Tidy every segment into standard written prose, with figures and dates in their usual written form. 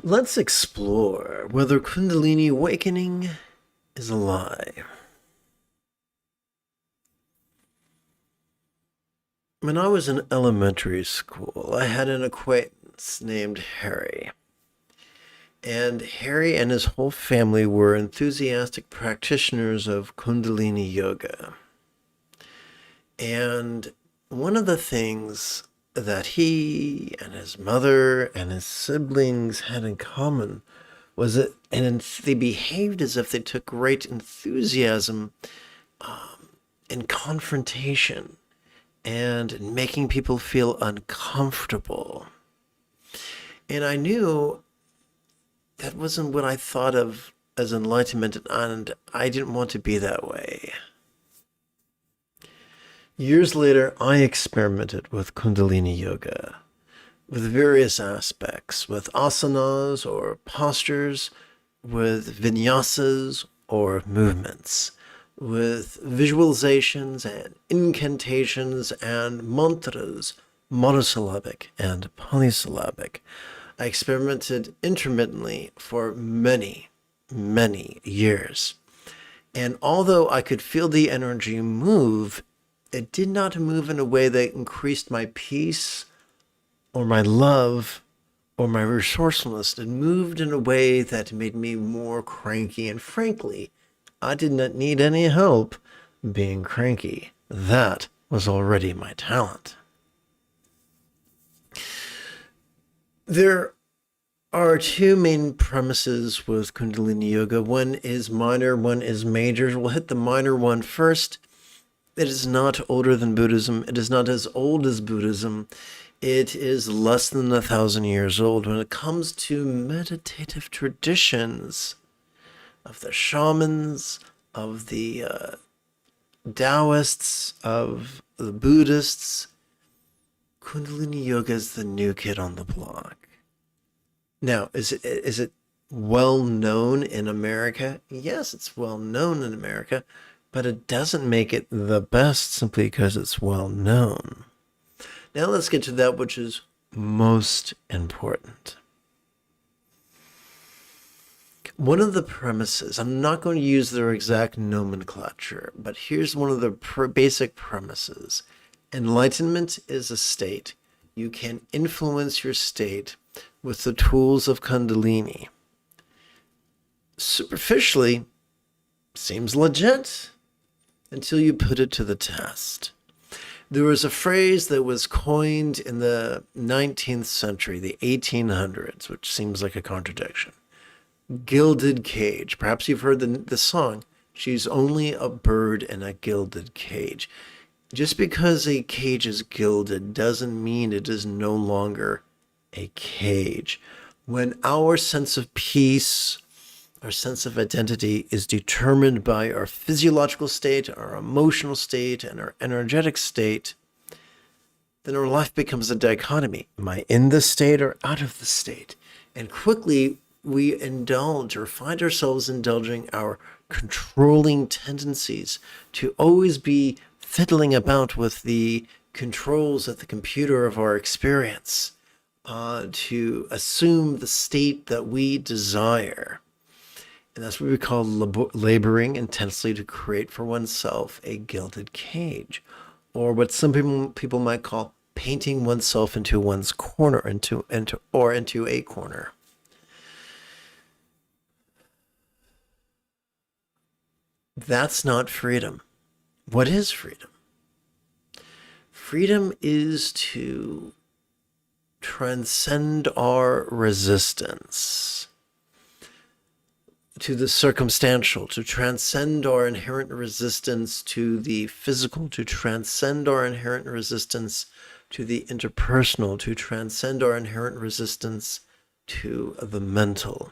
Let's explore whether Kundalini awakening is a lie. When I was in elementary school, I had an acquaintance named Harry. And Harry and his whole family were enthusiastic practitioners of Kundalini yoga. And one of the things that he and his mother and his siblings had in common was that, and they behaved as if they took great enthusiasm in confrontation and in making people feel uncomfortable. And I knew that wasn't what I thought of as enlightenment, and I didn't want to be that way. Years later, I experimented with Kundalini yoga, with various aspects, with asanas or postures, with vinyasas or movements, with visualizations and incantations and mantras, monosyllabic and polysyllabic. I experimented intermittently for many, many years. And although I could feel the energy move, it did not move in a way that increased my peace or my love or my resourcefulness. It moved in a way that made me more cranky. And frankly, I did not need any help being cranky. That was already my talent. There are two main premises with Kundalini yoga. One is minor, one is major. We'll hit the minor one first. It is not older than Buddhism. It is not as old as Buddhism. It is less than 1,000 years old. When it comes to meditative traditions of the shamans, of the Taoists, of the Buddhists, Kundalini yoga is the new kid on the block. Now, is it well known in America? Yes, it's well known in America. But it doesn't make it the best simply because it's well known. Now let's get to that which is most important. One of the premises, I'm not going to use their exact nomenclature, but here's one of the basic premises. Enlightenment is a state. You can influence your state with the tools of Kundalini. Superficially, seems legit until you put it to the test. There was a phrase that was coined in the 19th century, the 1800s, which seems like a contradiction. Gilded cage. Perhaps you've heard the song, "She's only a bird in a gilded cage." Just because a cage is gilded doesn't mean it is no longer a cage. When our sense of peace, our sense of identity is determined by our physiological state, our emotional state, and our energetic state, then our life becomes a dichotomy. Am I in the state or out of the state? And quickly we indulge or find ourselves indulging our controlling tendencies to always be fiddling about with the controls at the computer of our experience, to assume the state that we desire. And that's what we call laboring intensely to create for oneself a gilded cage, or what some people might call painting oneself into one's corner, into a corner. That's not freedom. What is freedom? Freedom is to transcend our resistance to the circumstantial, to transcend our inherent resistance to the physical, to transcend our inherent resistance to the interpersonal, to transcend our inherent resistance to the mental.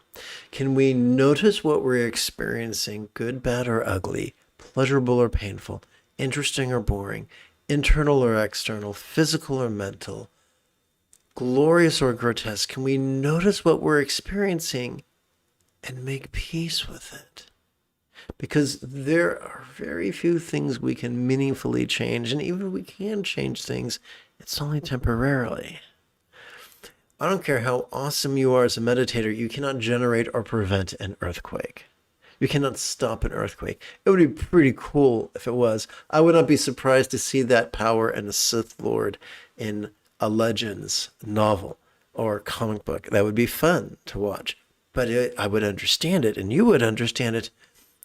Can we notice what we're experiencing, good, bad, or ugly, pleasurable or painful, interesting or boring, internal or external, physical or mental, glorious or grotesque? Can we notice what we're experiencing and make peace with it? Because there are very few things we can meaningfully change, and even if we can change things, it's only temporarily. I don't care how awesome you are as a meditator, you cannot generate or prevent an earthquake. You cannot stop an earthquake. It would be pretty cool if it was. I would not be surprised to see that power in a Sith Lord in a Legends novel or comic book. That would be fun to watch. But I would understand it, and you would understand it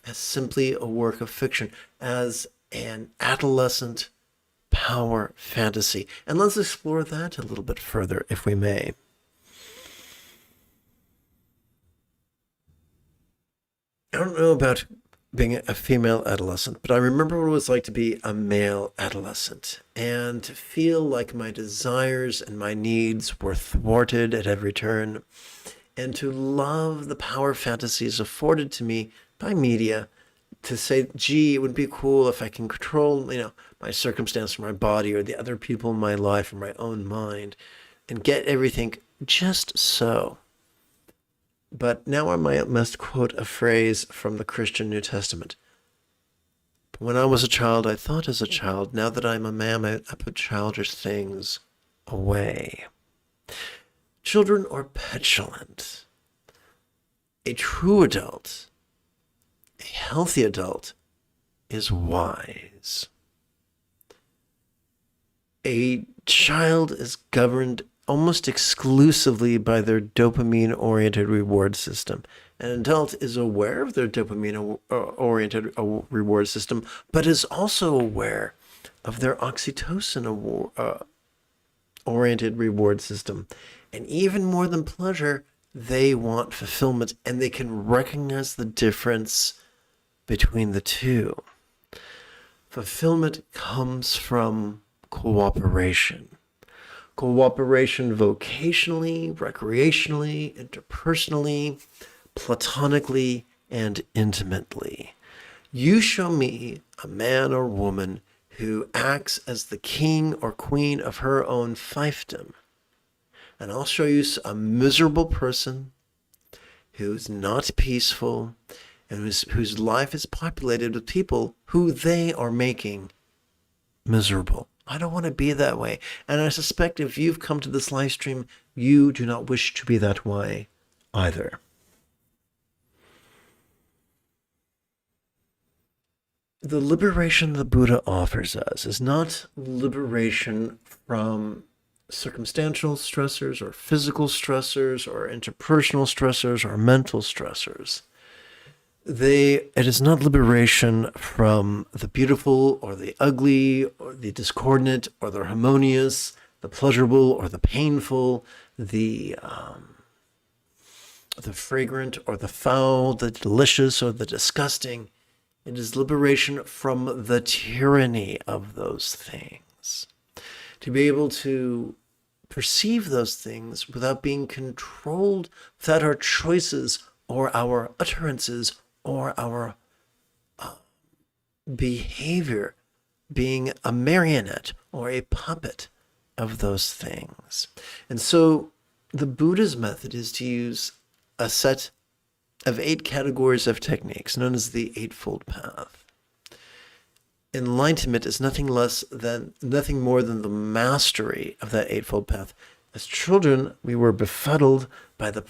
as simply a work of fiction, as an adolescent power fantasy. And let's explore that a little bit further, if we may. I don't know about being a female adolescent, but I remember what it was like to be a male adolescent and to feel like my desires and my needs were thwarted at every turn, and to love the power fantasies afforded to me by media, to say, gee, it would be cool if I can control, my circumstance or my body or the other people in my life or my own mind and get everything just so. But now I must quote a phrase from the Christian New Testament. When I was a child, I thought as a child. Now that I'm a man, I put childish things away. Children are petulant. A true adult, a healthy adult, is wise. A child is governed almost exclusively by their dopamine-oriented reward system. An adult is aware of their dopamine-oriented reward system, but is also aware of their oxytocin-oriented reward system. And even more than pleasure, they want fulfillment, and they can recognize the difference between the two. Fulfillment comes from cooperation. Cooperation vocationally, recreationally, interpersonally, platonically, and intimately. You show me a man or woman who acts as the king or queen of her own fiefdom, and I'll show you a miserable person who's not peaceful and whose life is populated with people who they are making miserable. I don't want to be that way. And I suspect if you've come to this live stream, you do not wish to be that way either. The liberation the Buddha offers us is not liberation from circumstantial stressors or physical stressors or interpersonal stressors or mental stressors. It is not liberation from the beautiful or the ugly or the discordant or the harmonious, the pleasurable or the painful, the fragrant or the foul, the delicious or the disgusting. It is liberation from the tyranny of those things. To be able to perceive those things without being controlled, without our choices or our utterances or our behavior being a marionette or a puppet of those things. And so the Buddha's method is to use a set of 8 categories of techniques known as the Eightfold Path. Enlightenment is nothing more than the mastery of that Eightfold Path. As children, we were befuddled by the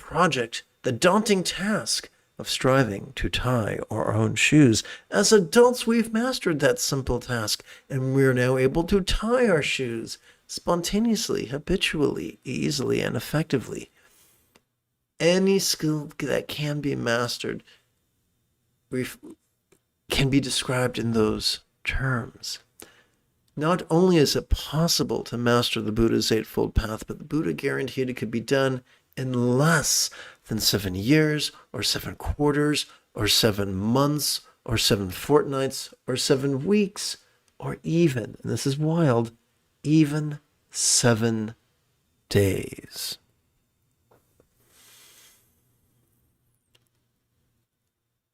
daunting task of striving to tie our own shoes. As adults, we've mastered that simple task, and we're now able to tie our shoes spontaneously, habitually, easily, and effectively. Any skill that can be mastered can be described in those terms. Not only is it possible to master the Buddha's Eightfold Path, but the Buddha guaranteed it could be done in less than 7 years, or 7 quarters, or 7 months, or 7 fortnights, or 7 weeks, or even, and this is wild, even 7 days.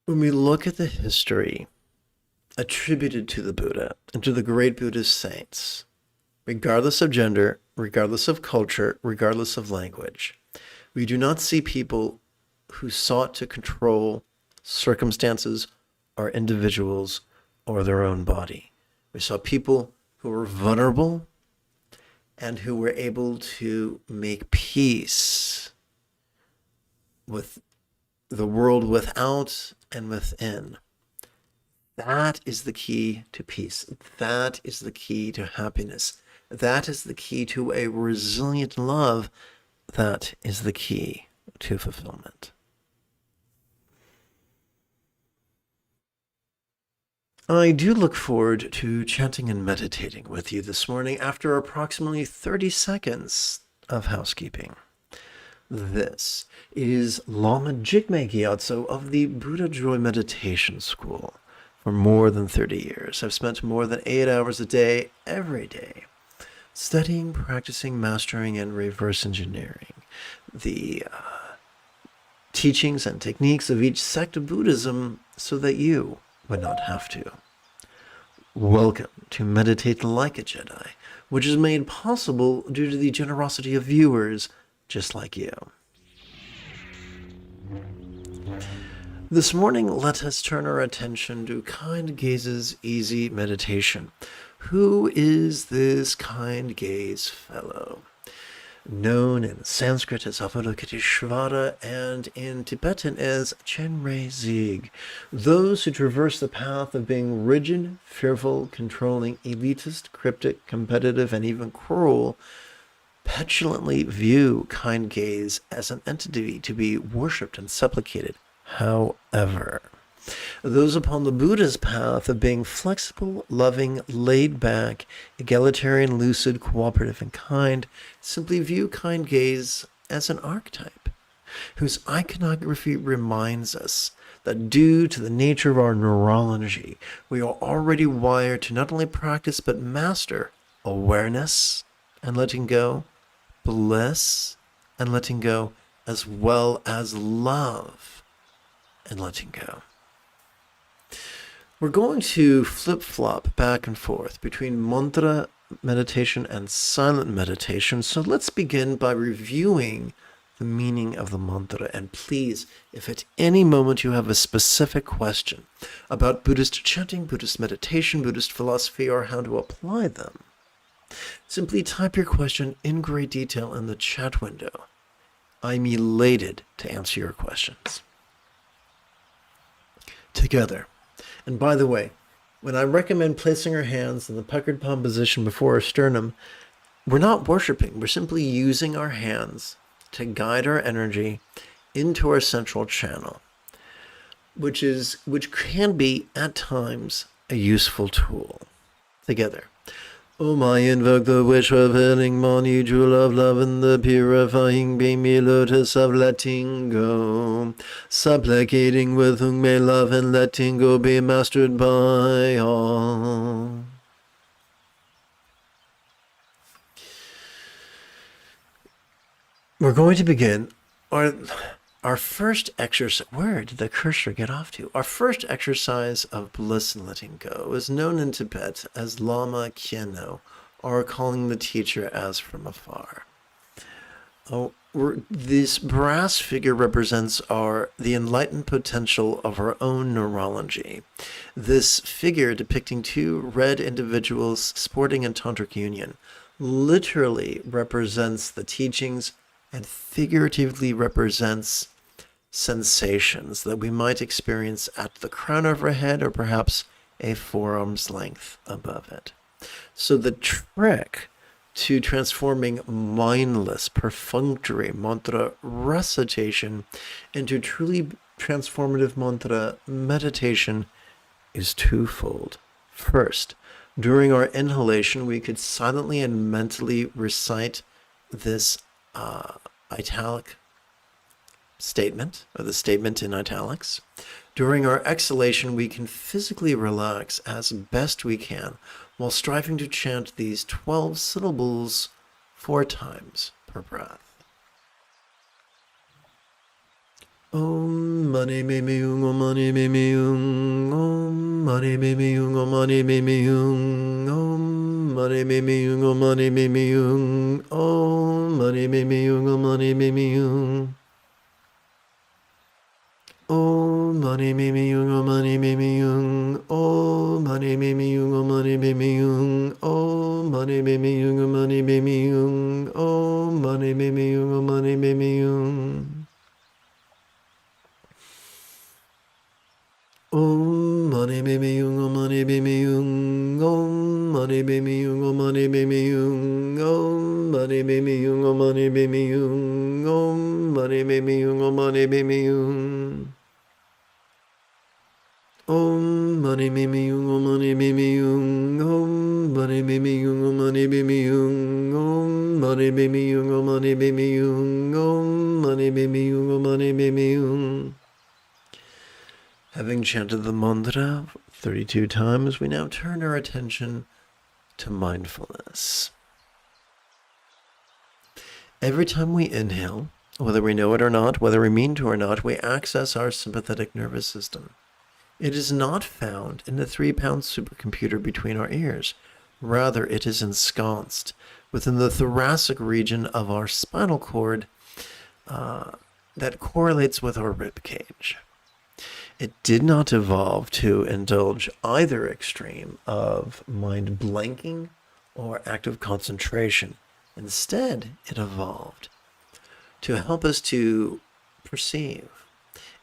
When we look at the history attributed to the Buddha and to the great Buddhist saints, regardless of gender, regardless of culture, regardless of language, we do not see people who sought to control circumstances or individuals or their own body. We saw people who were vulnerable and who were able to make peace with the world without and within. That is the key to peace. That is the key to happiness. That is the key to a resilient love. That is the key to fulfillment. I do look forward to chanting and meditating with you this morning after approximately 30 seconds of housekeeping. This is Lama Jigme Gyatso of the Buddha Joy Meditation School. For more than 30 years, I've spent more than 8 hours a day, every day, studying, practicing, mastering, and reverse engineering the teachings and techniques of each sect of Buddhism so that you would not have to. Welcome to Meditate Like a Jedi, which is made possible due to the generosity of viewers just like you. This morning, let us turn our attention to Kind Gaze's easy meditation. Who is this kind gaze fellow? Known in Sanskrit as Avalokiteshvara and in Tibetan as Chenre Zig, those who traverse the path of being rigid, fearful, controlling, elitist, cryptic, competitive, and even cruel, petulantly view Kind Gaze as an entity to be worshipped and supplicated. However, those upon the Buddha's path of being flexible, loving, laid back, egalitarian, lucid, cooperative, and kind simply view Kind Gaze as an archetype, whose iconography reminds us that due to the nature of our neurology, we are already wired to not only practice but master awareness and letting go, bliss and letting go, as well as love and letting go. We're going to flip-flop back and forth between mantra meditation and silent meditation. So let's begin by reviewing the meaning of the mantra. And please, if at any moment you have a specific question about Buddhist chanting, Buddhist meditation, Buddhist philosophy, or how to apply them, simply type your question in great detail in the chat window. I'm elated to answer your questions. Together. And by the way, when I recommend placing our hands in the puckered palm position before our sternum, we're not worshiping. We're simply using our hands to guide our energy into our central channel, which can be at times a useful tool. Together. Om, I invoke the wish of healing, Mani, jewel of love, and the purifying beam, lotus of letting go, supplicating with whom may love and letting go be mastered by all. We're going to begin our first exercise. Where did the cursor get off to? Our first exercise of bliss and letting go is known in Tibet as Lama Kieno, or calling the teacher as from afar. This brass figure represents the enlightened potential of our own neurology. This figure, depicting two red individuals sporting in tantric union, literally represents the teachings and figuratively represents sensations that we might experience at the crown of our head or perhaps a forearm's length above it. So the trick to transforming mindless, perfunctory mantra recitation into truly transformative mantra meditation is twofold. First, during our inhalation, we could silently and mentally recite this italic statement, or the statement in italics. During our exhalation, we can physically relax as best we can while striving to chant these 12 syllables 4 times per breath. Om mani me me yung, om mani me me yung, om mani me me yung, om mani me me yung, om mani me me yung, om mani me me yung, om mani me me yung, om mani me me yung. Om mani me me yung, om mani me me yung, om mani me me yung, om mani me me yung, om mani me me yung, om mani me me yung. baby yung, oh money baby yung. Om mani baby yung, oh money baby yung. Om mani baby yung, oh money baby yung. Om mani baby yung, oh money baby yung. Om mani baby yung, oh money baby yung. Om mani baby yung, oh money baby yung. Om mani baby yung, oh money baby yung. Om mani baby yung, oh money baby yung. Om mani baby yung, oh money baby yung. Having chanted the mantra 32 times, we now turn our attention to mindfulness. Every time we inhale, whether we know it or not, whether we mean to or not, we access our sympathetic nervous system. It is not found in the 3-pound supercomputer between our ears. Rather, it is ensconced within the thoracic region of our spinal cord that correlates with our rib cage. It did not evolve to indulge either extreme of mind blanking or active concentration. Instead, it evolved to help us to perceive,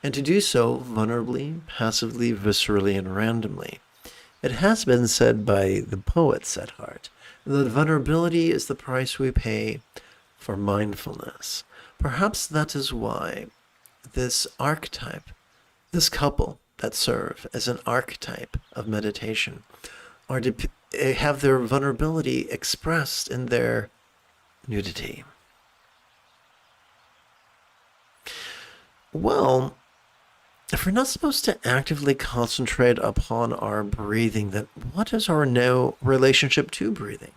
and to do so vulnerably, passively, viscerally, and randomly. It has been said by the poets at heart that vulnerability is the price we pay for mindfulness. Perhaps that is why this archetype, this couple that serve as an archetype of meditation, have their vulnerability expressed in their nudity. Well, if we're not supposed to actively concentrate upon our breathing, then what is our relationship to breathing?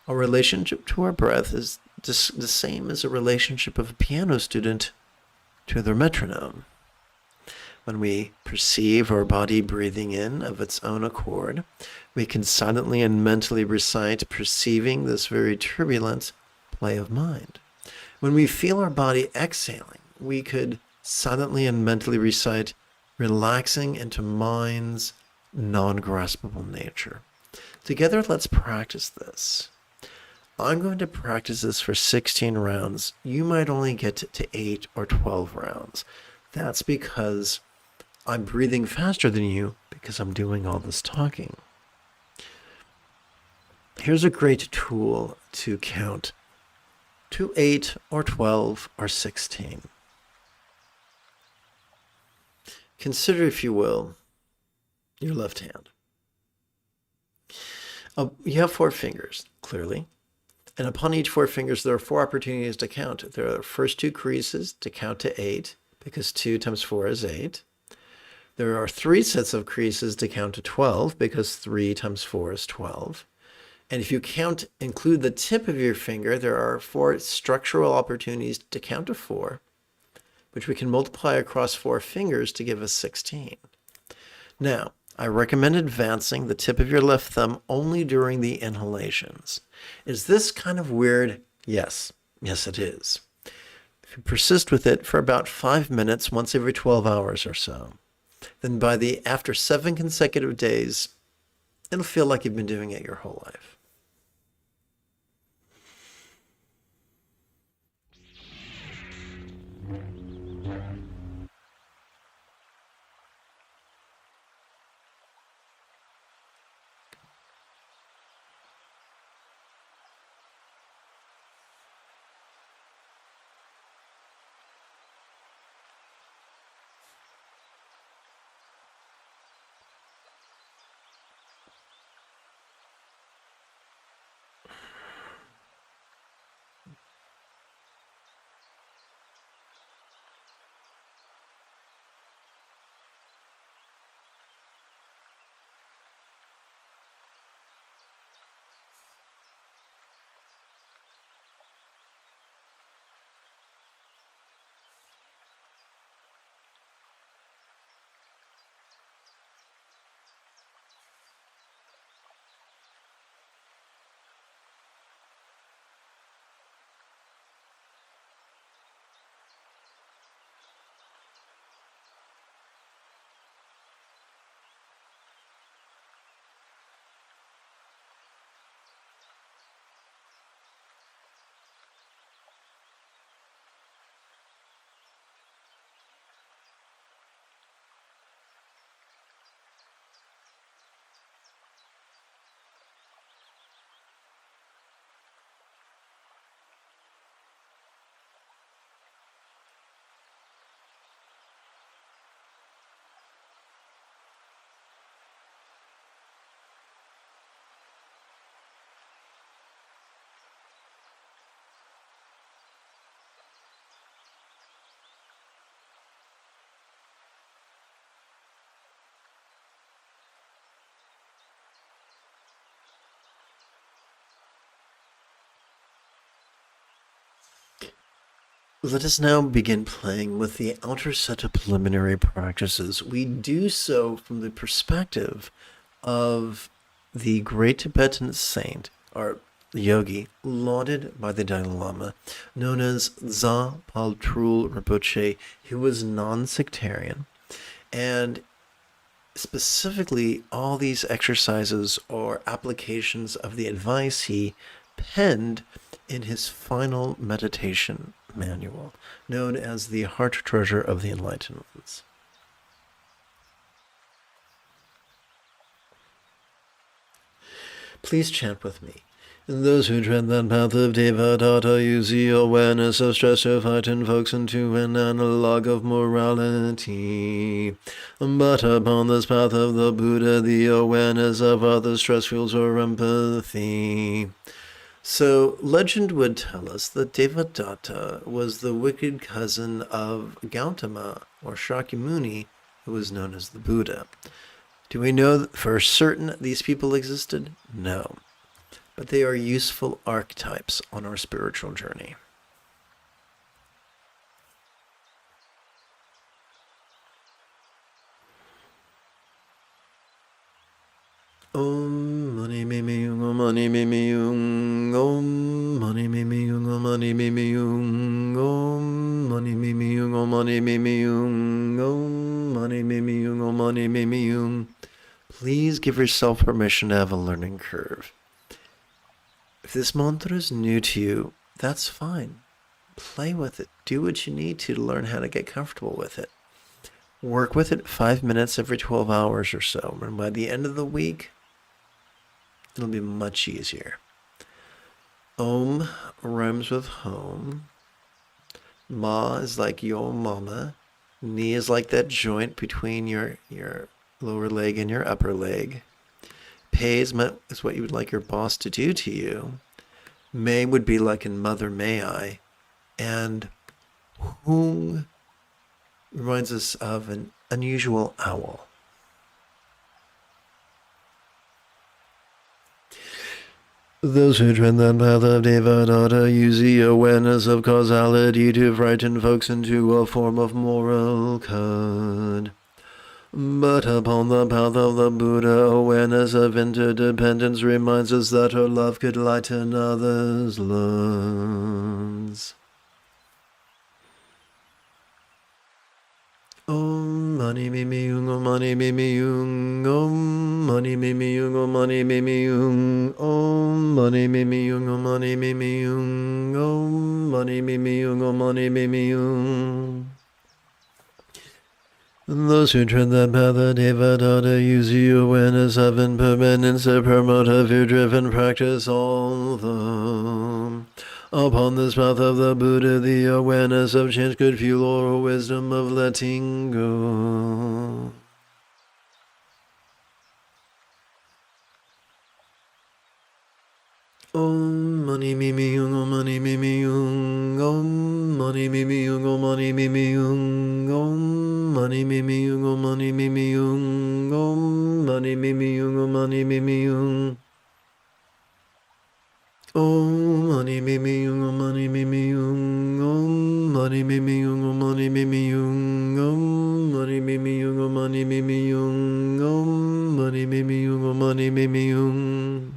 Our relationship to our breath is the same as a relationship of a piano student to their metronome. When we perceive our body breathing in of its own accord, we can silently and mentally recite perceiving this very turbulent play of mind. When we feel our body exhaling, we could silently and mentally recite relaxing into mind's non-graspable nature. Together, let's practice this. I'm going to practice this for 16 rounds. You might only get to 8 or 12 rounds. That's because I'm breathing faster than you because I'm doing all this talking. Here's a great tool to count to 8 or 12 or 16. Consider, if you will, your left hand. You have 4 fingers, clearly. And upon each 4 fingers, there are 4 opportunities to count. There are the first 2 creases to count to 8, because 2 times 4 is 8. There are 3 sets of creases to count to 12, because 3 times 4 is 12. And if you include the tip of your finger, there are 4 structural opportunities to count to 4, which we can multiply across 4 fingers to give us 16. Now, I recommend advancing the tip of your left thumb only during the inhalations. Is this kind of weird? Yes. Yes, it is. If you persist with it for about 5 minutes once every 12 hours or so, then after 7 consecutive days, it'll feel like you've been doing it your whole life. Let us now begin playing with the outer set of preliminary practices. We do so from the perspective of the great Tibetan saint, or yogi, lauded by the Dalai Lama, known as Za Paltrul Rinpoche. He was non-sectarian, and specifically all these exercises or applications of the advice he penned in his final meditation manual, known as the Heart Treasure of the Enlightened Ones. Please chant with me. Those who tread that path of Devadatta use the awareness of stress to frighten folks into an analog of morality. But upon this path of the Buddha, the awareness of other stress fuels or empathy. So, legend would tell us that Devadatta was the wicked cousin of Gautama, or Shakyamuni, who was known as the Buddha. Do we know for certain these people existed? No. But they are useful archetypes on our spiritual journey. Om mani mimi yung, om mani mimi yung, om mani mimi yung, om mani mimi yung, om mani mimi yung, om mani mimi yung, om mani mimi yung, om mani mimi yung. Please give yourself permission to have a learning curve. If this mantra is new to you, that's fine. Play with it. Do what you need to learn how to get comfortable with it. Work with it 5 minutes every 12 hours or so. And by the end of the week, it'll be much easier. Om rhymes with home. Ma is like your mama. Knee is like that joint between your lower leg and your upper leg. Pei is what you would like your boss to do to you. May would be like in Mother May I. And Hung reminds us of an unusual owl. Those who tread that path of Devadatta use the awareness of causality to frighten folks into a form of moral code. But upon the path of the Buddha, awareness of interdependence reminds us that our love could lighten others' loads. Om mani mimi yung, om mani mimi yung, om mani mimi yung, om mani mimi yung, om mani mimi yung, om mani mimi yung, om mani mimi yung, om mani mimi yung. Those who tread that path of Devadatta use the awareness of impermanence to promote a fear-driven practice, although upon this path of the Buddha, the awareness of change could fuel our wisdom of letting go. Om mani mimi yung, om mani mimi yung, om mani mimi yung, om mani mimi yung, om mani mimi yung, om mani mimi yung, om mani mimi yung, om mani mimi yung. Om mani mimi yung, om mani mimi yung, om mani mimi yung, om mani mimi yung, om mani mimi yung, om mani mimi yung, om mani mimi yung, om mani mimi yung.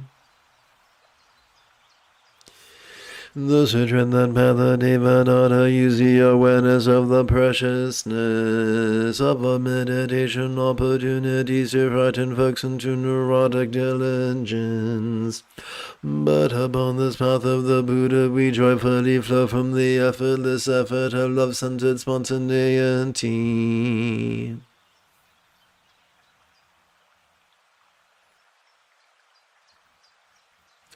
Those who tread that path of Devadatta use the awareness of the preciousness of a meditation opportunities to frighten folks into neurotic diligence. But upon this path of the Buddha, we joyfully flow from the effortless effort of love-centered spontaneity.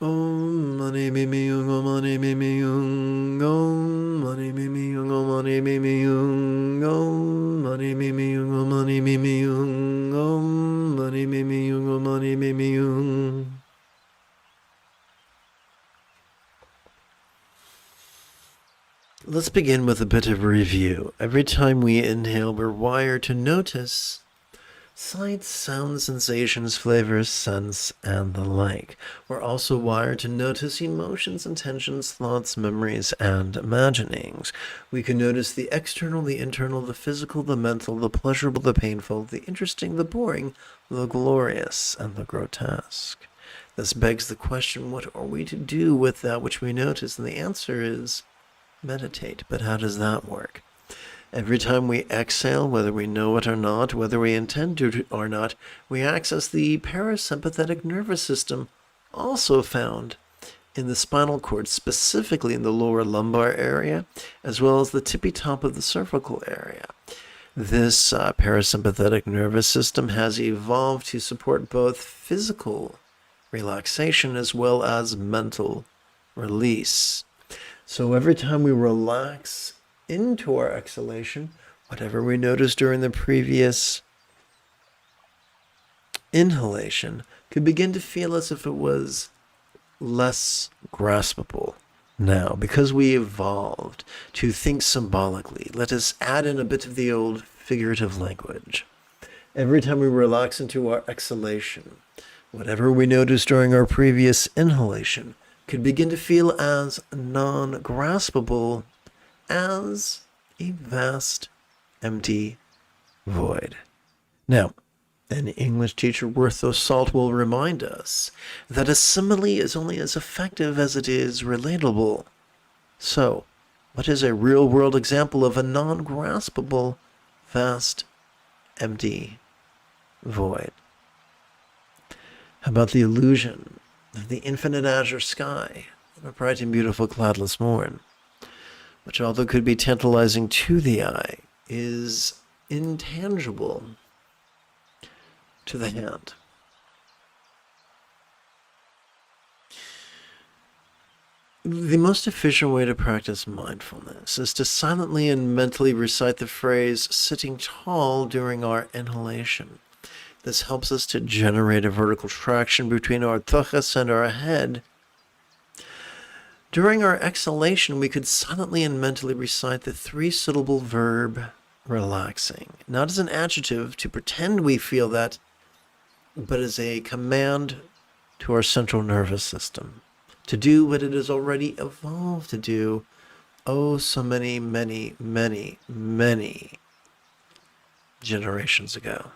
Om mani mimi yung, om mani mimi yung, om mani mimi yung, om mani mimi yung, om mani mimi yung, om mani mimi yung, om mani mimi yung, om mani mimi yung. Let's begin with a bit of review. Every time we inhale, we're wired to notice sights, sounds, sensations, flavors, scents, and the like. We're also wired to notice emotions, intentions, thoughts, memories, and imaginings. We can notice the external, the internal, the physical, the mental, the pleasurable, the painful, the interesting, the boring, the glorious, and the grotesque. This begs the question, what are we to do with that which we notice? And the answer is meditate. But how does that work? Every time we exhale, whether we know it or not, whether we intend to or not, we access the parasympathetic nervous system, also found in the spinal cord, specifically in the lower lumbar area, as well as the tippy top of the cervical area. This parasympathetic nervous system has evolved to support both physical relaxation as well as mental release. So every time we relax into our exhalation, whatever we noticed during the previous inhalation could begin to feel as if it was less graspable. Now, because we evolved to think symbolically, let us add in a bit of the old figurative language. Every time we relax into our exhalation, whatever we noticed during our previous inhalation could begin to feel as non-graspable as a vast, empty void. Now, an English teacher worth the salt will remind us that a simile is only as effective as it is relatable. So, what is a real-world example of a non-graspable, vast, empty void? How about the illusion of the infinite azure sky on a bright and beautiful cloudless morn, which, although could be tantalizing to the eye, is intangible to the hand? The most efficient way to practice mindfulness is to silently and mentally recite the phrase "sitting tall" during our inhalation. This helps us to generate a vertical traction between our tuchus and our head. During our exhalation, we could silently and mentally recite the three-syllable verb relaxing, not as an adjective to pretend we feel that, but as a command to our central nervous system to do what it has already evolved to do oh so many, many, many, many generations ago.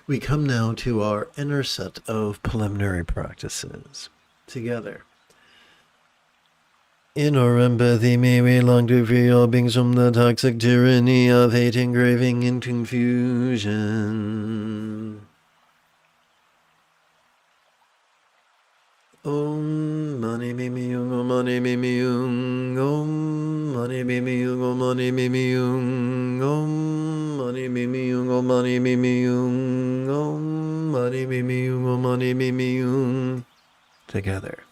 We come now to our inner set of preliminary practices. Together. In our empathy, may we long to free all beings from the toxic tyranny of hate, engraving, and confusion. Om Mani Mimi Yung, Om Mani Mimi Yung, Om Mani Mimi Yung, Om Mani Mimi Yung, Om Mani Mimi Yung, Om Mani Mimi Yung, Om Mani Mimi Yung, Om Mani Mimi Yung. Together.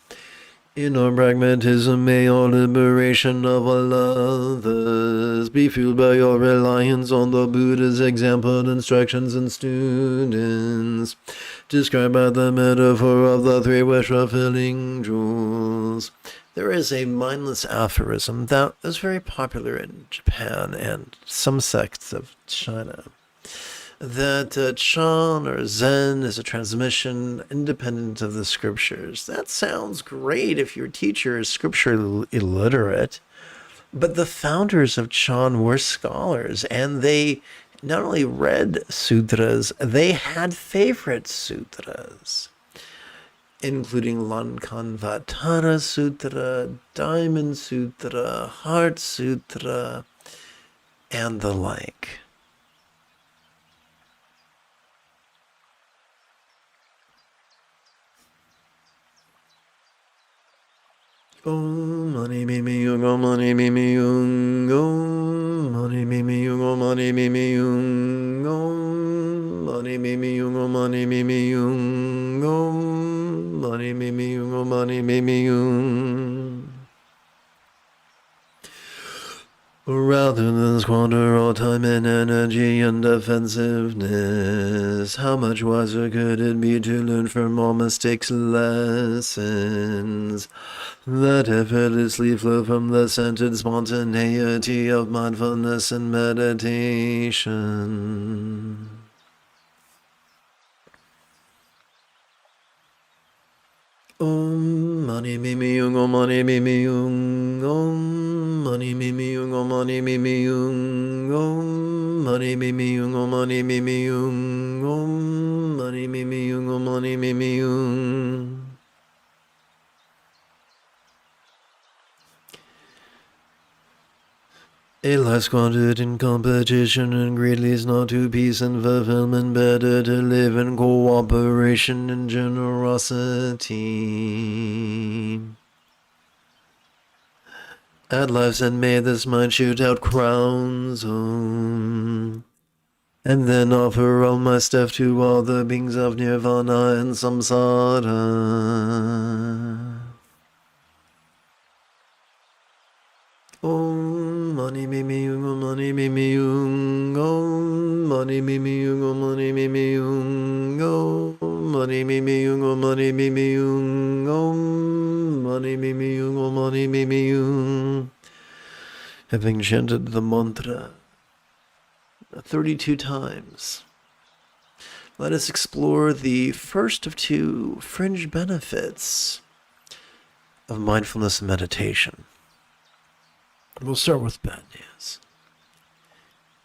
In our pragmatism, may all liberation of all others be fueled by your reliance on the Buddha's example, instructions, and students, described by the metaphor of the three wish-fulfilling jewels. There is a mindless aphorism that is very popular in Japan and some sects of China, that Chan or Zen is a transmission independent of the scriptures. That sounds great if your teacher is scripture illiterate, but the founders of Chan were scholars, and they not only read sutras, they had favorite sutras, including Lankanvatara Sutra, Diamond Sutra, Heart Sutra, and the like. Om mani mimi yung, om mani mimi yung, om mani mimi yung, om mani mimi yung, om mani mimi yung, om mani mimi yung, om mani mimi yung, om mani mimi yung. Rather than squander all time and energy and defensiveness, how much wiser could it be to learn from all mistakes lessons that effortlessly flow from the centered spontaneity of mindfulness and meditation? Om mani mimi yung, om mani mimi yung, om mani mimi yung, om mani mimi yung, om mani mimi yung, om mani mimi yung, om mani mimi yung, om mani mimi yung. A life squandered in competition and greed leads not to peace and fulfillment. Better to live in cooperation and generosity. At life's end may this mind shoot out crowns, and then offer all my stuff to all the beings of nirvana and samsara. Om mani mimi yung, om mani mimi yung, om mani mimi yung, om mani mimi yung, om mani mimi yung, om mani mimi yung, om mani mimi yung, om mani mimi yung. Having chanted the mantra 32 times, let us explore the first of two fringe benefits of mindfulness meditation. We'll start with bad news.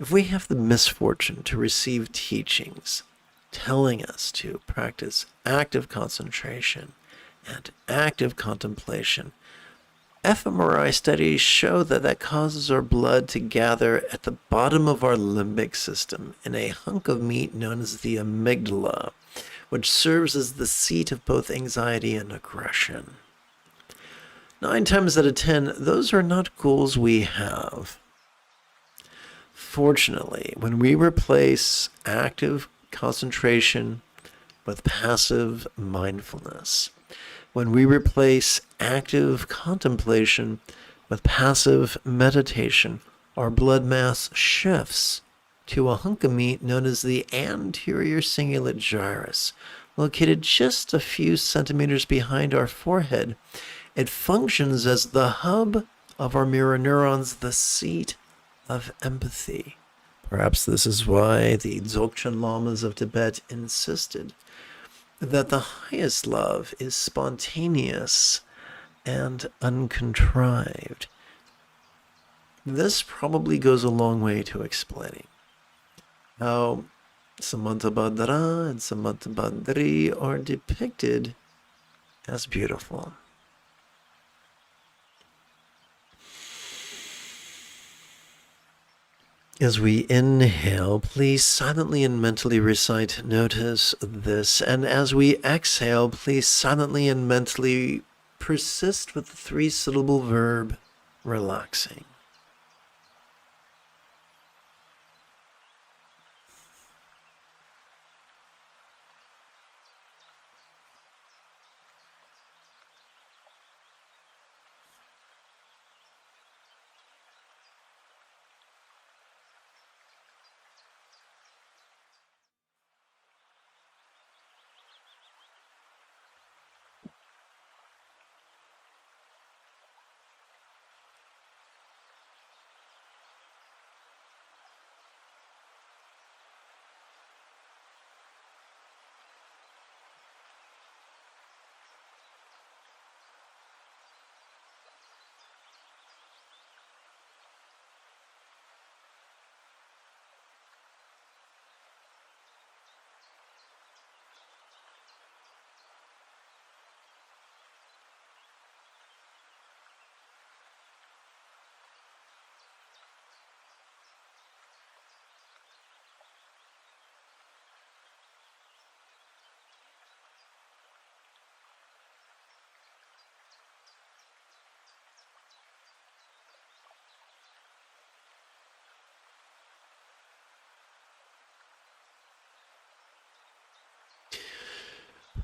If we have the misfortune to receive teachings telling us to practice active concentration and active contemplation, fMRI studies show that causes our blood to gather at the bottom of our limbic system in a hunk of meat known as the amygdala, which serves as the seat of both anxiety and aggression. 9 times out of 10, those are not goals we have. Fortunately, when we replace active concentration with passive mindfulness, when we replace active contemplation with passive meditation, our blood mass shifts to a hunk of meat known as the anterior cingulate gyrus, located just a few centimeters behind our forehead. It functions as the hub of our mirror neurons, the seat of empathy. Perhaps this is why the Dzogchen Lamas of Tibet insisted that the highest love is spontaneous and uncontrived. This probably goes a long way to explaining how Samantabhadra and Samantabhadri are depicted as beautiful. As we inhale, please silently and mentally recite, notice this. And as we exhale, please silently and mentally persist with the 3-syllable verb, relaxing.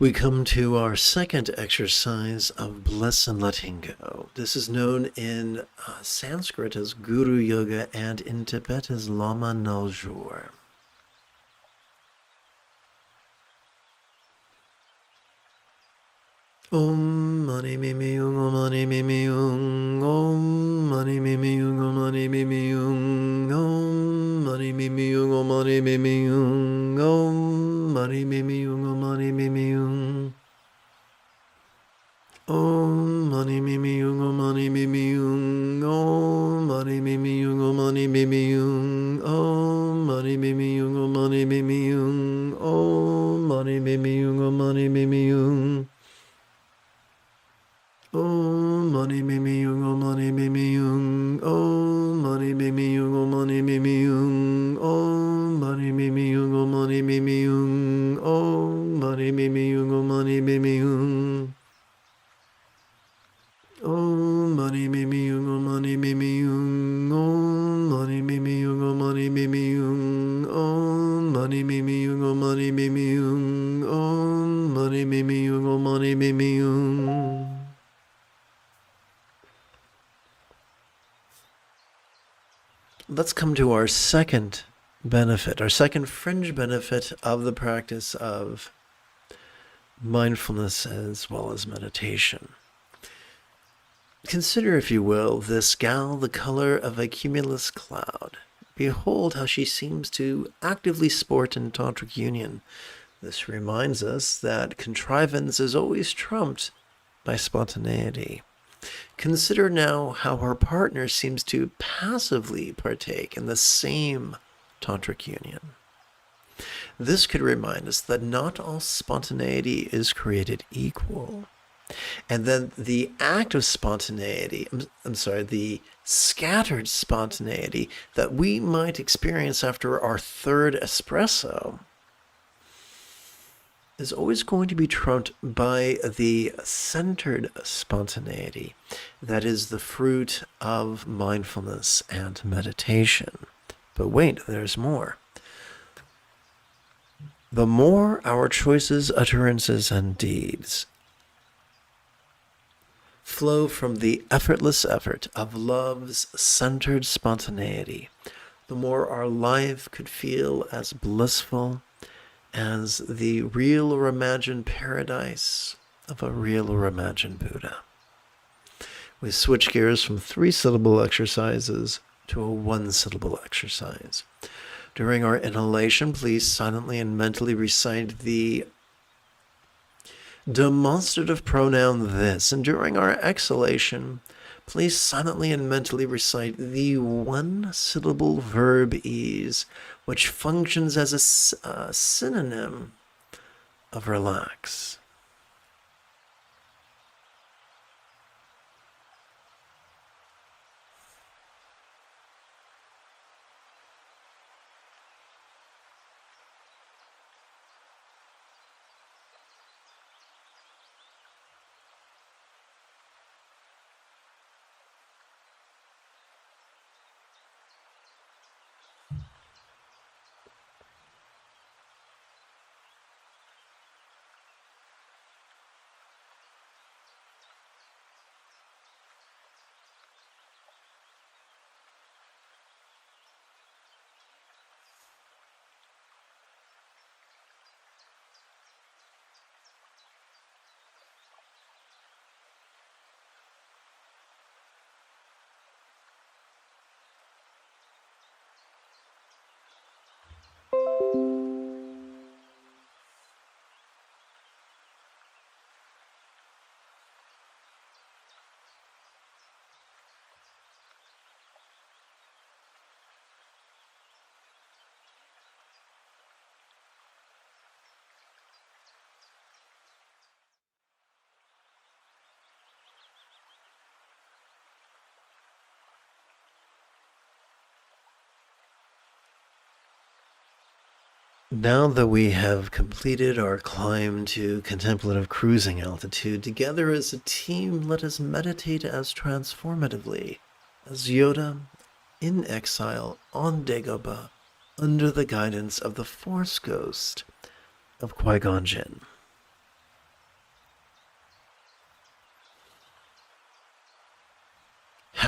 We come to our second exercise of bliss and letting go. This is known in Sanskrit as Guru Yoga and in Tibet as Lama Naljur. Om mani mimi yung, om mani mimi yung, om mani mimi yung, om mani mimi yung, om mani mimi yung, om mani mimi yung, om mani mimi yung, om mani mimi yung, om mani mimi yung, om mani mimi yung, om mani mimi yung, om mani mimi yung, om mani mimi yung, om mani mimi yung, om mani mimi yung, om mani mimi yung. Om mani mimi yung, om mani mimi yung, om mani mimi yung, om mani mimi yung, om mani mimi yung, om mani mimi yung, om mani mimi yung, om mani mimi yung, om mani mimi yung, om mani mimi yung, om mani mimi yung, om mani mimi yung, om mani mimi yung, om mani mimi yung, om mani mimi yung, om mani mimi yung. Let's come to our second benefit, our second fringe benefit of the practice of mindfulness as well as meditation. Consider, if you will, this gal the color of a cumulus cloud. Behold how she seems to actively sport in tantric union. This reminds us that contrivance is always trumped by spontaneity. Consider now how her partner seems to passively partake in the same tantric union. This could remind us that not all spontaneity is created equal, and then the act of spontaneity, the scattered spontaneity that we might experience after our third espresso is always going to be trumped by the centered spontaneity that is the fruit of mindfulness and meditation. But wait, there's more. The more our choices, utterances, and deeds flow from the effortless effort of love's centered spontaneity, the more our life could feel as blissful as the real or imagined paradise of a real or imagined Buddha. We switch gears from 3-syllable exercises to a 1-syllable exercise. During our inhalation, please silently and mentally recite the demonstrative pronoun this, and during our exhalation, please silently and mentally recite the 1-syllable verb ease, which functions as a synonym of relax. Now that we have completed our climb to contemplative cruising altitude, together as a team, let us meditate as transformatively as Yoda in exile on Dagobah under the guidance of the Force Ghost of Qui-Gon Jinn.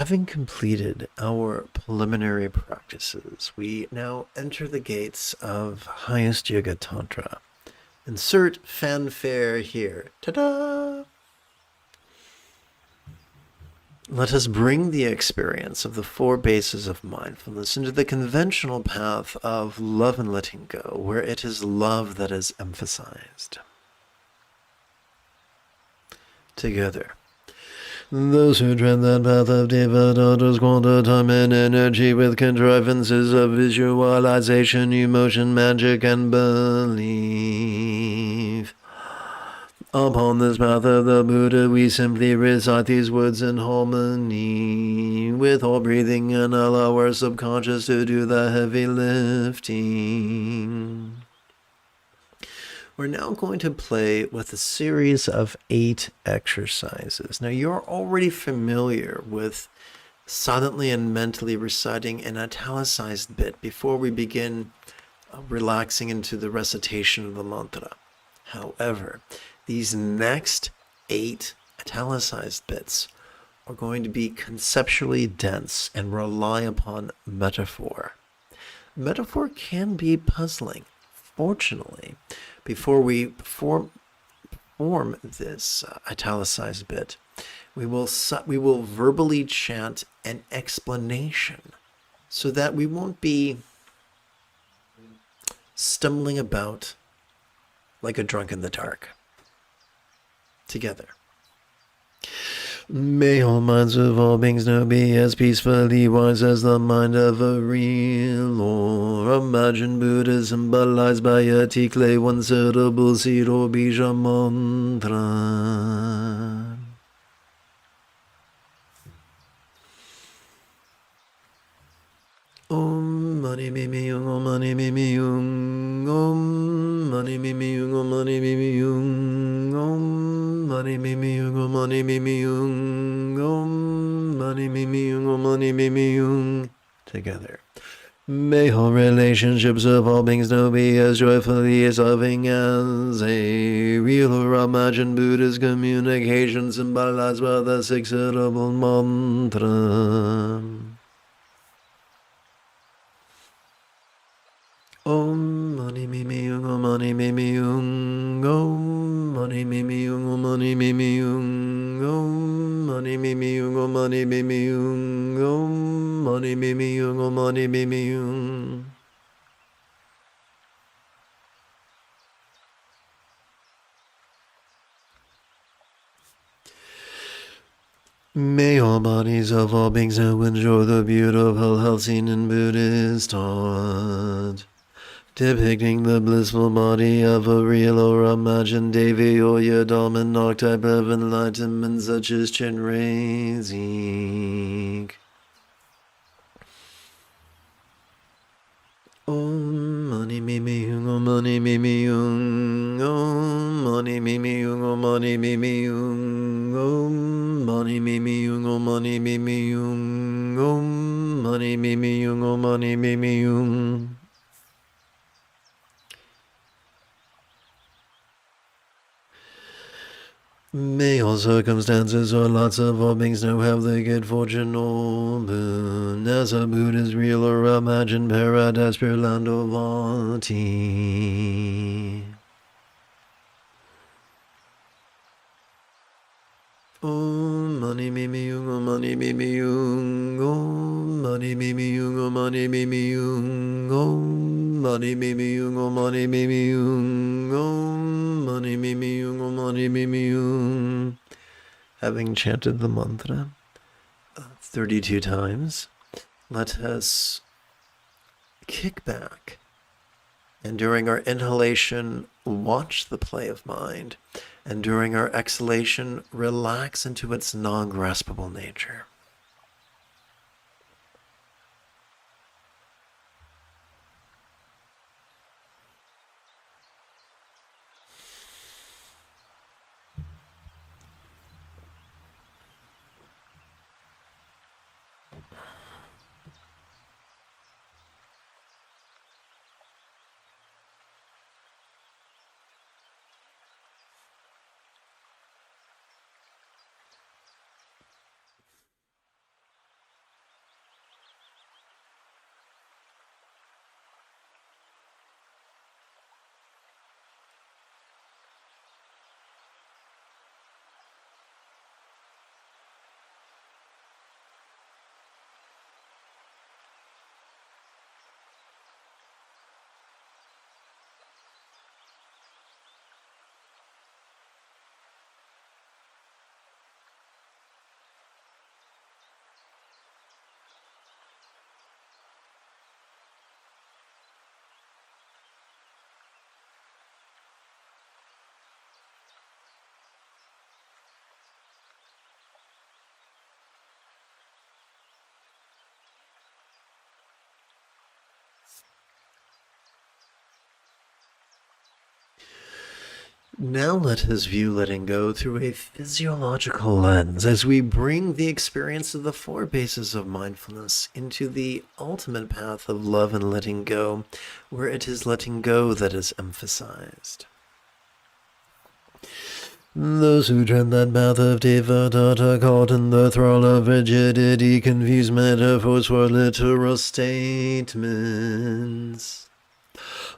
having completed our preliminary practices, we now enter the gates of highest yoga tantra. Insert fanfare here. Ta-da! Let us bring the experience of the 4 bases of mindfulness into the conventional path of love and letting go, where it is love that is emphasized. Together. Those who tread that path of Deva daughters quanta time and energy with contrivances of visualization, emotion, magic, and belief. Upon this path of the Buddha, we simply recite these words in harmony with all breathing and allow our subconscious to do the heavy lifting. We're now going to play with a series of 8 exercises. Now, you're already familiar with silently and mentally reciting an italicized bit before we begin relaxing into the recitation of the mantra. However, these next 8 italicized bits are going to be conceptually dense and rely upon metaphor. Metaphor can be puzzling. Fortunately, before we form this italicized bit, we will verbally chant an explanation so that we won't be stumbling about like a drunk in the dark. Together. May all minds of all beings now be as peacefully wise as the mind of a real or imagined Buddha symbolized by a tikle, one syllable zero bija mantra. Om mani mimi yung, om mani mimi yung, om mani mimi yung, om mani mimi yung, om mani mimi yung, om mani mimi yung, om mani mimi yung, om mani mimi yung. Together. May all relationships of all beings now be as joyfully as loving as a real or imagined Buddha's communication symbolized by the 6-syllable mantra. Om mani mimi yung, om mani mimi yung, om mani mimi yung, om mani mimi yung, om mani mimi yung, om mani mimi yung, om mani mimi yung, om mani mimi yung. May all bodies of all beings now enjoy the beautiful health seen in Buddhist art, depicting the blissful body of a real or imagined Devi or Yadam archetype of enlightenment such as Chenrezig. Om mani mimi yung, om mani mimi yung, om mani mimi yung, om mani mimi yung, om mani mimi yung, om mani mimi yung, om mani mimi yung, om mani mimi yung. May all circumstances or lots of all beings now have the good fortune or boon as a Buddha's real or imagined paradise pure land of Vati. Om mani mimi yung, om mani mimi yung, om mani mimi yung, om mani mimi yung, om mani mimi yung, om mani mimi yung, om mani mimi yung, om mani mimi yung. Having chanted the mantra 32 times, let us kick back and during our inhalation watch the play of mind, and during our exhalation relax into its non-graspable nature. Now let us view letting go through a physiological lens as we bring the experience of the 4 bases of mindfulness into the ultimate path of love and letting go, where it is letting go that is emphasized. Those who tread that path of Tivata are caught in the thrall of rigidity, confuse metaphors for literal statements.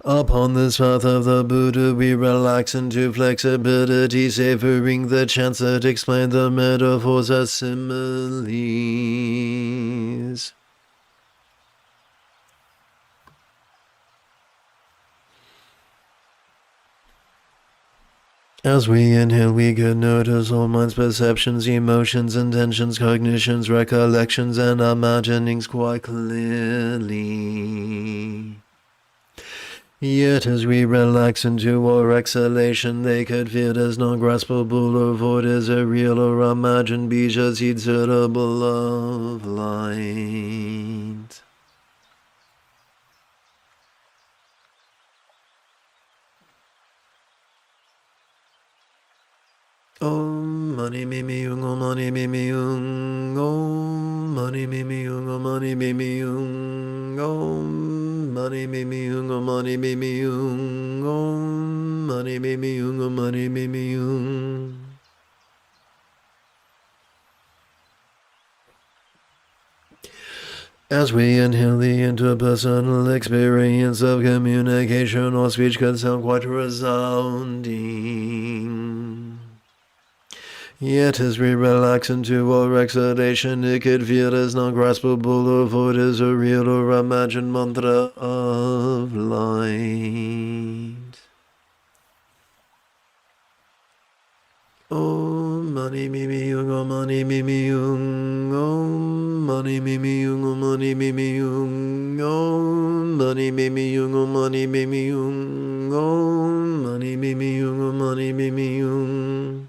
Upon this path of the Buddha, we relax into flexibility, savoring the chants that explain the metaphors as similes. As we inhale, we could notice all mind's perceptions, emotions, intentions, cognitions, recollections, and imaginings quite clearly. Yet as we relax into our exhalation, they could feel as non-graspable or void as a real or imagined bija seed suitable of light. Om mani mimi yung, om mani mimi yung, om mani mimi yung, om mani mimi yung, om mani mimi yung, om mani mimi yung, om mani mimi yung, om mani mimi yung. As we inhale, the interpersonal experience of communication or speech can sound quite resounding. Yet as we relax into our exhalation, it could feel as non-graspable or void as a real or imagined mantra of light. Om mani mimi yung, om mani mimi yung, om mani mimi yung, om mani mimi yung, om mani mimi yung, om mani mimi yung, om mani mimi yung, om mani mimi yung.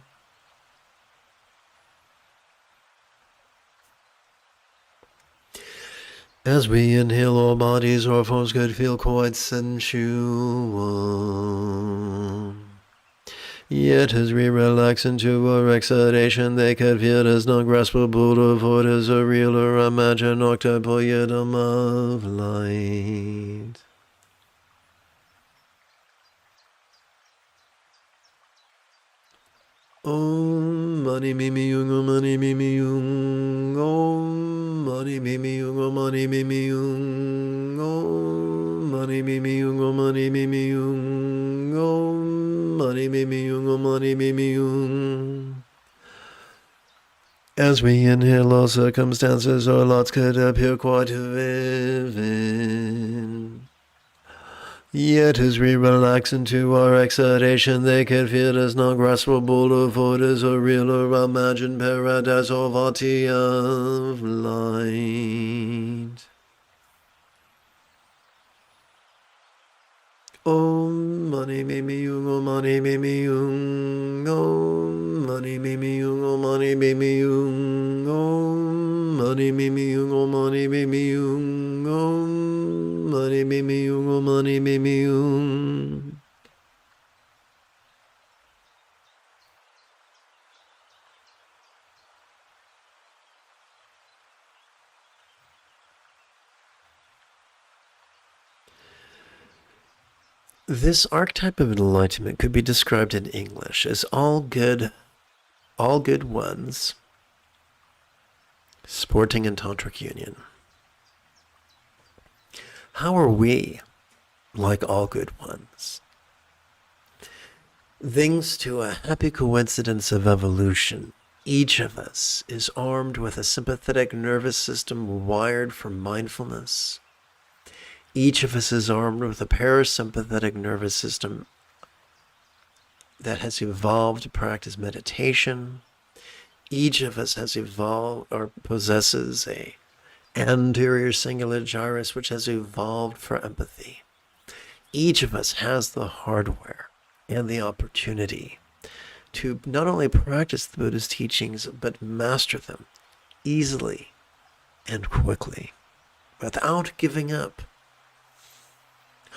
As we inhale, our bodies or forms could feel quite sensual. Yet as we relax into our exhalation, they could feel as non-graspable or void as a real or imagined octopoium of light. Om mani mimi yung, om mani mimi yung, om mani mimi yung, om mani mimi yung, om mani mimi yung, om mani mimi yung, om mani mimi yung, om mani mimi yung. As we inhale, all circumstances or lots could appear quite vivid. Yet as we relax into our exhalation, they can feel as non-graspable or void as a real or imagined paradise or vati of light. Om mani mimi yung, om mani mimi yung, om mani mimi yung, om mani mimi yung, om mani mimi yung, om mani mimi yung, om mani mimi yung, om mani mimi yung. This archetype of enlightenment could be described in English as all good ones, sporting in tantric union. How are we like all good ones? Thanks to a happy coincidence of evolution, each of us is armed with a sympathetic nervous system wired for mindfulness. Each of us is armed with a parasympathetic nervous system that has evolved to practice meditation. Each of us has evolved or possesses a anterior cingulate gyrus which has evolved for empathy. Each of us has the hardware and the opportunity to not only practice the Buddha's teachings, but master them easily and quickly without giving up.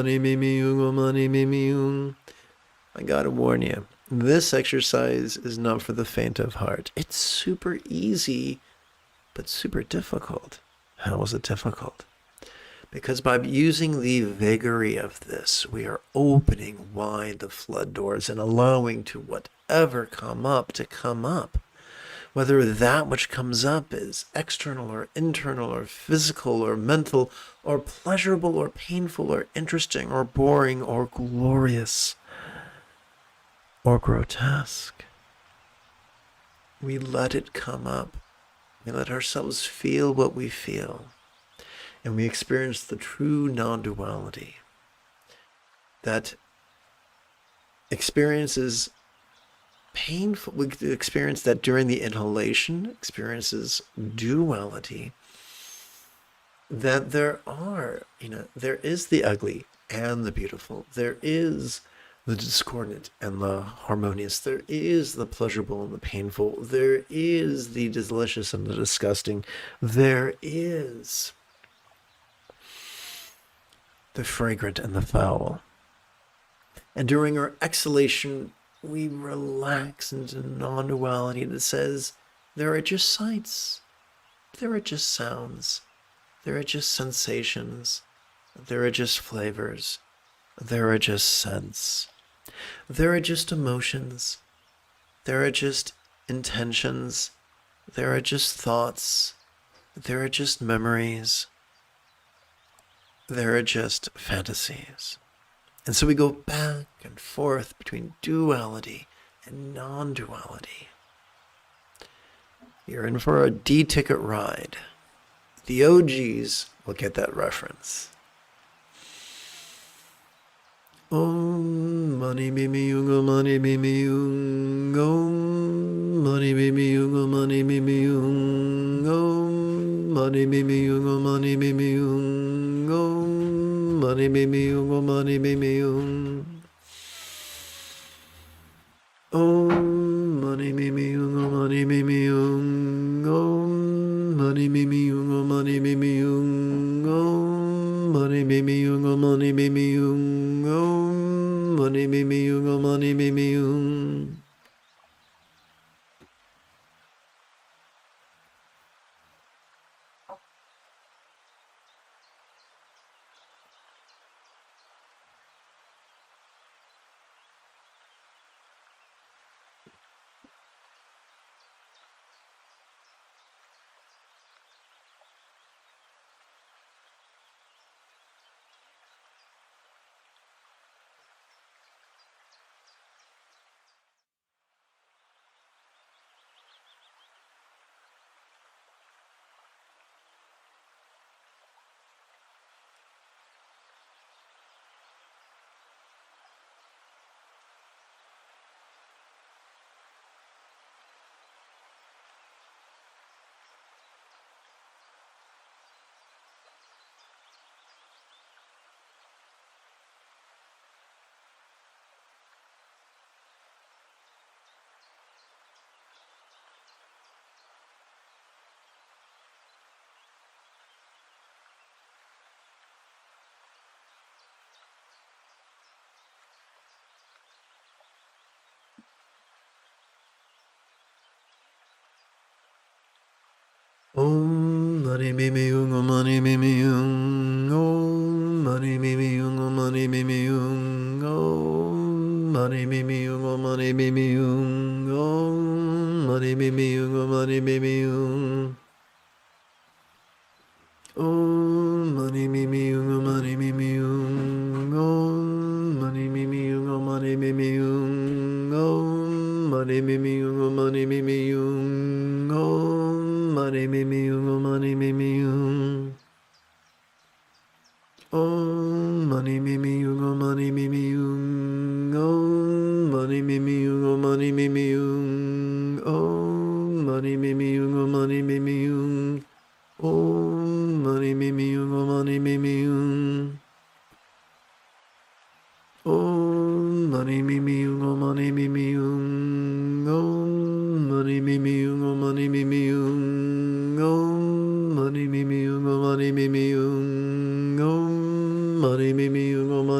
mani mimi yung, mani mimi yung. I gotta warn you, this exercise is not for the faint of heart. It's super easy, but super difficult. How is it difficult? Because by using the vagary of this, we are opening wide the flood doors and allowing to whatever come up to come up. Whether that which comes up is external or internal or physical or mental or pleasurable or painful or interesting or boring or glorious or grotesque. We let it come up. We let ourselves feel what we feel. And we experience the true non-duality. That experiences painful. We experience that during the inhalation, experiences duality. That there is the ugly and the beautiful. There is the discordant and the harmonious. There is the pleasurable and the painful. There is the delicious and the disgusting. There is the fragrant and the foul. And during our exhalation, we relax into non-duality that says there are just sights, there are just sounds, there are just sensations, there are just flavors, there are just scents, there are just emotions, there are just intentions, there are just thoughts, there are just memories, there are just fantasies. And so we go back and forth between duality and non-duality. You're in for a D-ticket ride. The OGs will get that reference. Om mani mimi yung, mani mimi yung, om mani mimi yung, mani mimi yung, om mani mimi yung, mani mimi yung, om mani mimi yung, mani mimi yung, om mani mimi yung, mani mimi yung, om mani mimi yung, mani mimi yung, om mani mimi yung, mani mimi yung, om mani mimi yung, mani mimi yung. Om mani mimi yung, mani mimi yung, om mani mimi yung, mani mimi yung, om mani mimi yung, mani mimi yung, om mani mimi yung, mani mimi yung, om mani mimi yung, mani mimi yung, om mani mimi yung, mani mimi yung, om mani mimi yung, mani mimi yung, om mani mimi yung, mani mimi yung, om mani mimi yung, mani mimi yung, om mani mimi yung, mani mimi yung, om mani mimi yung, mani mimi yung, om mani mimi yung, mani mimi yung, om mani mimi yung, mani mimi yung, om mani mimi yung, mani mimi yung, om mani mimi yung, mani mimi yung, om mani mimi yung, mani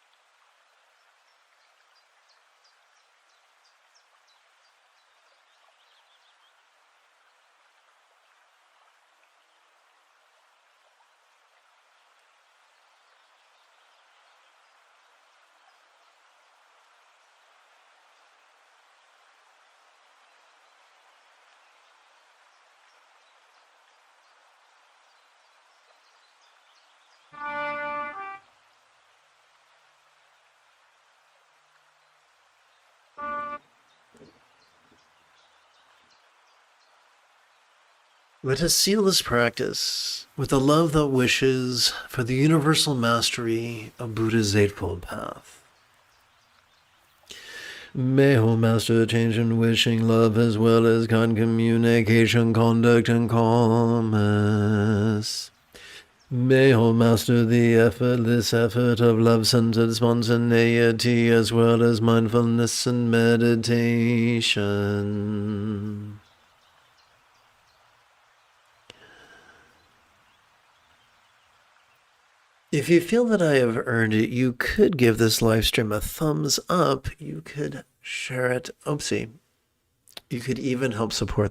Let us seal this practice with the love that wishes for the universal mastery of Buddha's Eightfold Path. May O Master change in wishing, love, as well as kind communication, conduct, and calmness. May O Master the effortless effort of love-centered spontaneity, as well as mindfulness and meditation. If you feel that I have earned it, you could give this live stream a thumbs up. You could share it. Oopsie. You could even help support